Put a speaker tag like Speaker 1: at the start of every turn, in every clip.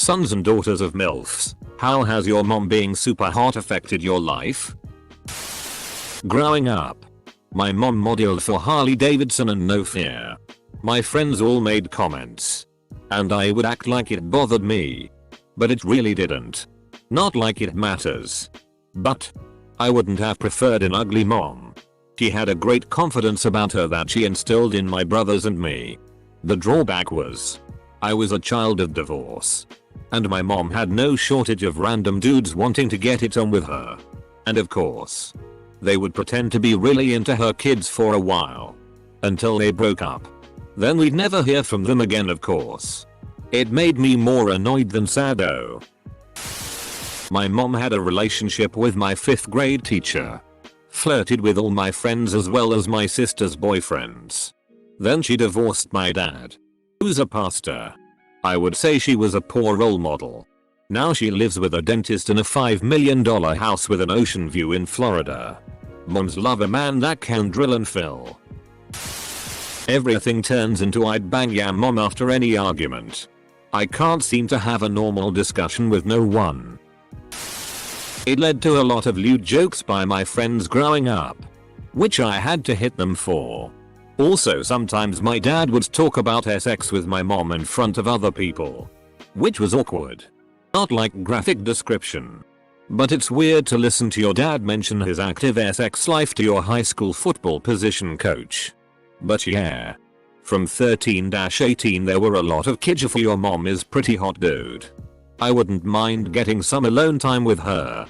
Speaker 1: Sons and daughters of MILFs, how has your mom being super hot affected your life? Growing up, my mom modeled for Harley Davidson and no fear. My friends all made comments, and I would act like it bothered me. But it really didn't. Not like it matters. But I wouldn't have preferred an ugly mom. She had a great confidence about her that she instilled in my brothers and me. The drawback was, I was a child of divorce, and my mom had no shortage of random dudes wanting to get it on with her. And of course, they would pretend to be really into her kids for a while, until they broke up. Then we'd never hear from them again, of course. It made me more annoyed than sad though. My mom had a relationship with my 5th grade teacher. Flirted with all my friends as well as my sister's boyfriends. Then she divorced my dad, who's a pastor. I would say she was a poor role model. Now she lives with a dentist in a $5 million house with an ocean view in Florida. Moms love a man that can drill and fill. Everything turns into I'd bang ya mom after any argument. I can't seem to have a normal discussion with no one. It led to a lot of lewd jokes by my friends growing up, which I had to hit them for. Also, sometimes my dad would talk about sex with my mom in front of other people, which was awkward. Not like graphic description, but it's weird to listen to your dad mention his active sex life to your high school football position coach. But yeah, from 13-18 there were a lot of kids for your mom is pretty hot dude. I wouldn't mind getting some alone time with her.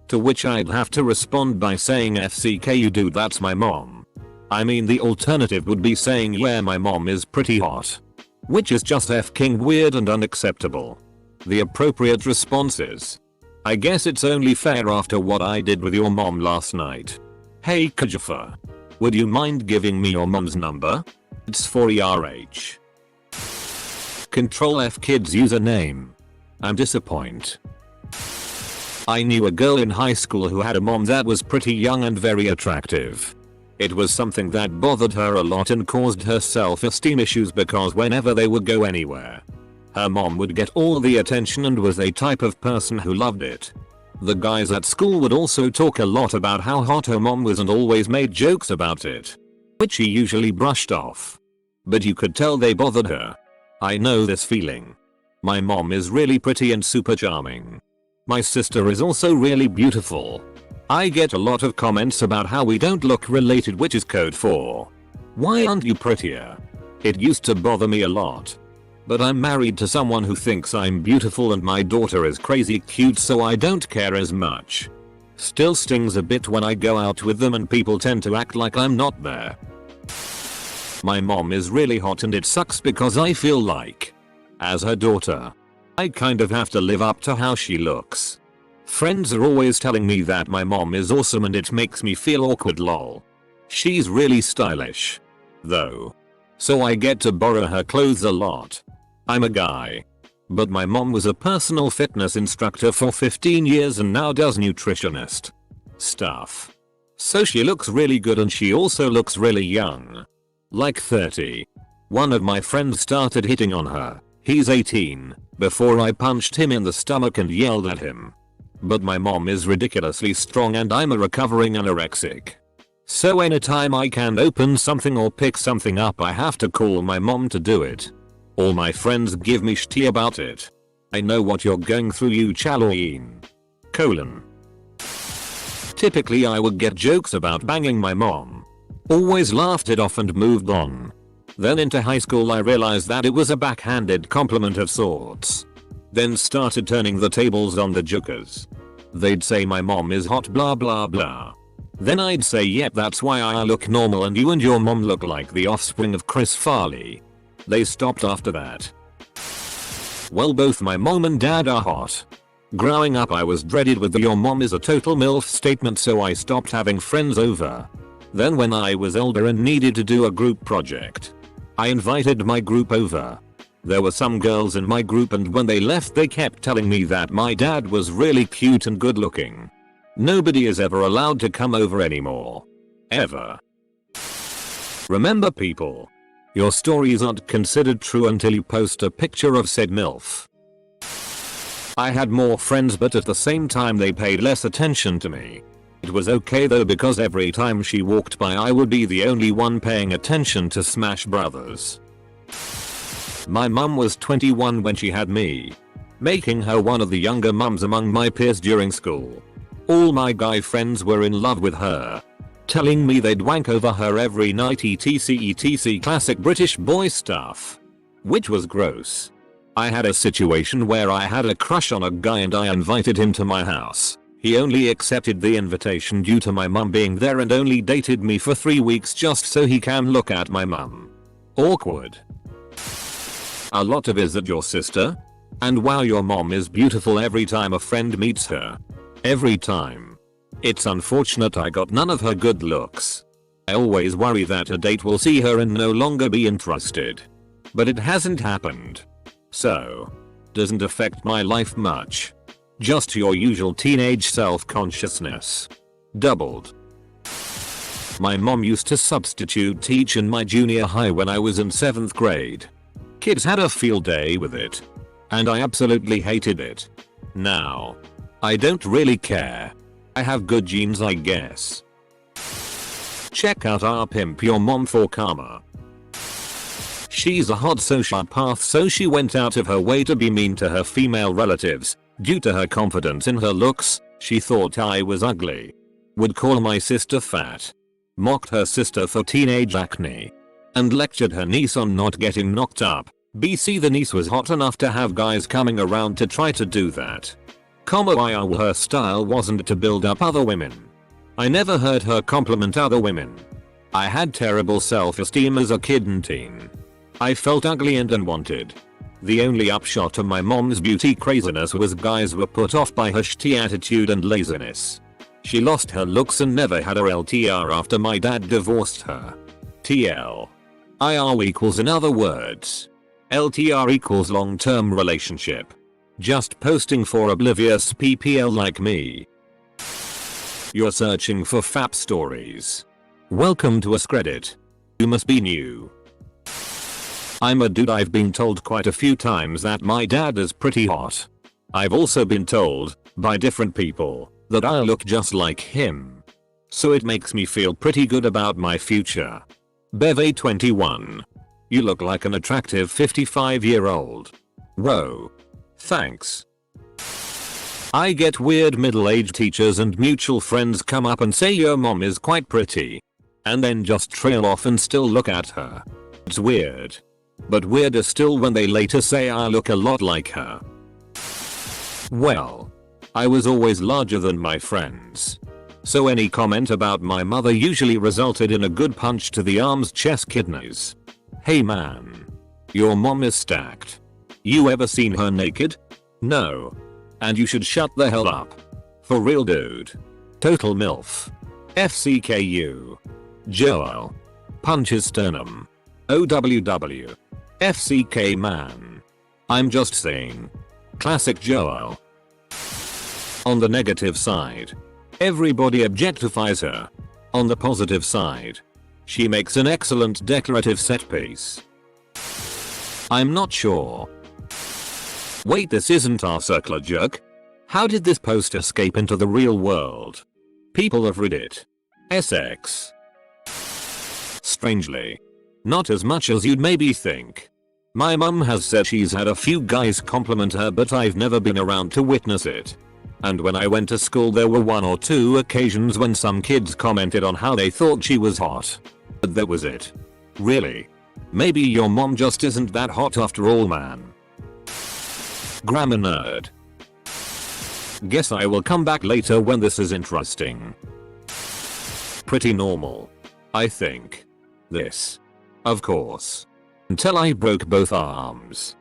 Speaker 1: To which I'd have to respond by saying FCK you dude, that's my mom. I mean, the alternative would be saying yeah my mom is pretty hot, which is just f-king weird and unacceptable. The appropriate response is, I guess it's only fair after what I did with your mom last night. Hey Kajafa, would you mind giving me your mom's number? It's for ERH. Control F kids username. I'm disappointed. I knew a girl in high school who had a mom that was pretty young and very attractive. It was something that bothered her a lot and caused her self-esteem issues because whenever they would go anywhere, her mom would get all the attention and was a type of person who loved it. The guys at school would also talk a lot about how hot her mom was and always made jokes about it, which she usually brushed off. But you could tell they bothered her. I know this feeling. My mom is really pretty and super charming. My sister is also really beautiful. I get a lot of comments about how we don't look related, which is code for, why aren't you prettier? It used to bother me a lot. But I'm married to someone who thinks I'm beautiful and my daughter is crazy cute, so I don't care as much. Still stings a bit when I go out with them and people tend to act like I'm not there. My mom is really hot and it sucks because I feel like, as her daughter, I kind of have to live up to how she looks. Friends are always telling me that my mom is awesome and it makes me feel awkward lol. She's really stylish, though, so I get to borrow her clothes a lot. I'm a guy, but my mom was a personal fitness instructor for 15 years and now does nutritionist stuff. So she looks really good and she also looks really young. Like 30. One of my friends started hitting on her, he's 18, before I punched him in the stomach and yelled at him. But my mom is ridiculously strong and I'm a recovering anorexic. So anytime I can open something or pick something up I have to call my mom to do it. All my friends give me shit about it. I know what you're going through you Challoine. Typically I would get jokes about banging my mom. Always laughed it off and moved on. Then into high school I realized that it was a backhanded compliment of sorts. Then started turning the tables on the jokers. They'd say my mom is hot blah blah blah. Then I'd say yep, that's why I look normal and you and your mom look like the offspring of Chris Farley. They stopped after that. Well, both my mom and dad are hot. Growing up I was dreaded with the your mom is a total MILF statement, so I stopped having friends over. Then when I was older and needed to do a group project, I invited my group over. There were some girls in my group and when they left they kept telling me that my dad was really cute and good looking. Nobody is ever allowed to come over anymore. Ever. Remember people, your stories aren't considered true until you post a picture of said MILF. I had more friends, but at the same time they paid less attention to me. It was okay though, because every time she walked by I would be the only one paying attention to Smash Brothers. My mum was 21 when she had me, making her one of the younger mums among my peers during school. All my guy friends were in love with her, telling me they'd wank over her every night, etc classic British boy stuff, which was gross. I had a situation where I had a crush on a guy and I invited him to my house. He only accepted the invitation due to my mum being there and only dated me for 3 weeks just so he can look at my mum. Awkward. A lot of is that your sister? And wow, your mom is beautiful every time a friend meets her. Every time. It's unfortunate I got none of her good looks. I always worry that a date will see her and no longer be interested. But it hasn't happened. So, doesn't affect my life much. Just your usual teenage self-consciousness. Doubled. My mom used to substitute teach in my junior high when I was in 7th grade. Kids had a field day with it, and I absolutely hated it. Now, I don't really care. I have good genes, I guess. Check out our Pimp Your Mom for karma. She's a hot sociopath, so she went out of her way to be mean to her female relatives. Due to her confidence in her looks, she thought I was ugly. Would call my sister fat. Mocked her sister for teenage acne. And lectured her niece on not getting knocked up. BC, the niece was hot enough to have guys coming around to try to do that. While her style wasn't to build up other women. I never heard her compliment other women. I had terrible self-esteem as a kid and teen. I felt ugly and unwanted. The only upshot of my mom's beauty craziness was guys were put off by her shitty attitude and laziness. She lost her looks and never had her LTR after my dad divorced her. TL. IR equals, in other words, LTR equals long-term relationship. Just posting for oblivious PPL like me. You're searching for FAP stories. Welcome to Uscredit. You must be new. I'm a dude. I've been told quite a few times that my dad is pretty hot. I've also been told, by different people, that I look just like him. So it makes me feel pretty good about my future. Beve 21. You look like an attractive 55-year-old. Whoa. Thanks. I get weird middle-aged teachers and mutual friends come up and say your mom is quite pretty. And then just trail off and still look at her. It's weird. But weirder still when they later say I look a lot like her. Well, I was always larger than my friends. So any comment about my mother usually resulted in a good punch to the arms, chest, kidneys. Hey man. Your mom is stacked. You ever seen her naked? No. And you should shut the hell up. For real dude. Total MILF. FCKU. Joel. Punch his sternum. OWW. FCK man. I'm just saying. Classic Joel. On the negative side, everybody objectifies her. On the positive side, she makes an excellent decorative set piece. I'm not sure. Wait, this isn't our circular jerk? How did this post escape into the real world? People of Reddit. SX. Strangely. Not as much as you'd maybe think. My mum has said she's had a few guys compliment her, but I've never been around to witness it. And when I went to school there were 1 or 2 occasions when some kids commented on how they thought she was hot. But that was it. Really? Maybe your mom just isn't that hot after all, man. Grammar nerd. Guess I will come back later when this is interesting. Pretty normal. I think. This. Of course. Until I broke both arms.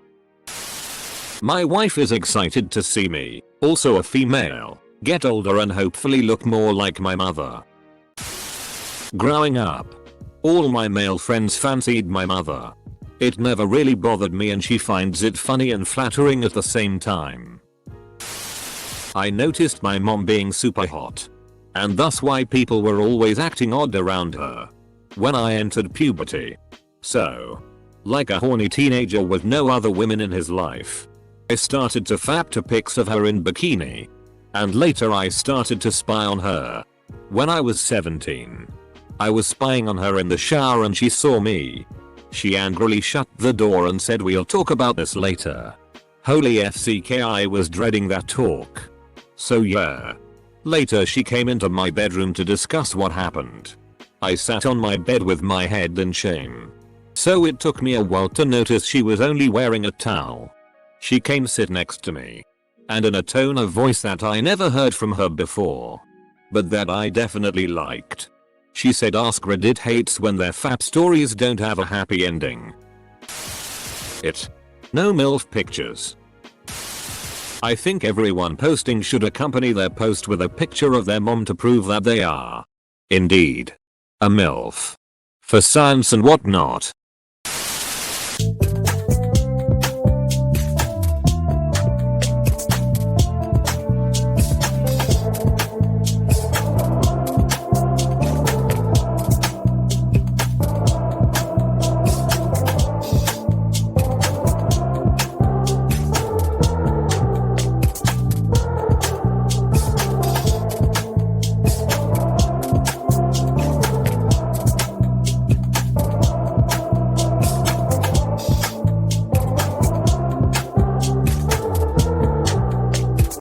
Speaker 1: My wife is excited to see me, also a female, get older and hopefully look more like my mother. Growing up, all my male friends fancied my mother. It never really bothered me and she finds it funny and flattering at the same time. I noticed my mom being super hot. And thus why people were always acting odd around her. When I entered puberty. So, like a horny teenager with no other women in his life, I started to fap to pics of her in bikini. And later I started to spy on her. When I was 17. I was spying on her in the shower and she saw me. She angrily shut the door and said we'll talk about this later. Holy FCK, I was dreading that talk. So yeah. Later she came into my bedroom to discuss what happened. I sat on my bed with my head in shame. So it took me a while to notice she was only wearing a towel. She came sit next to me. And in a tone of voice that I never heard from her before. But that I definitely liked. She said ask Reddit hates when their fap stories don't have a happy ending. No MILF pictures. I think everyone posting should accompany their post with a picture of their mom to prove that they are indeed a MILF. For science and whatnot.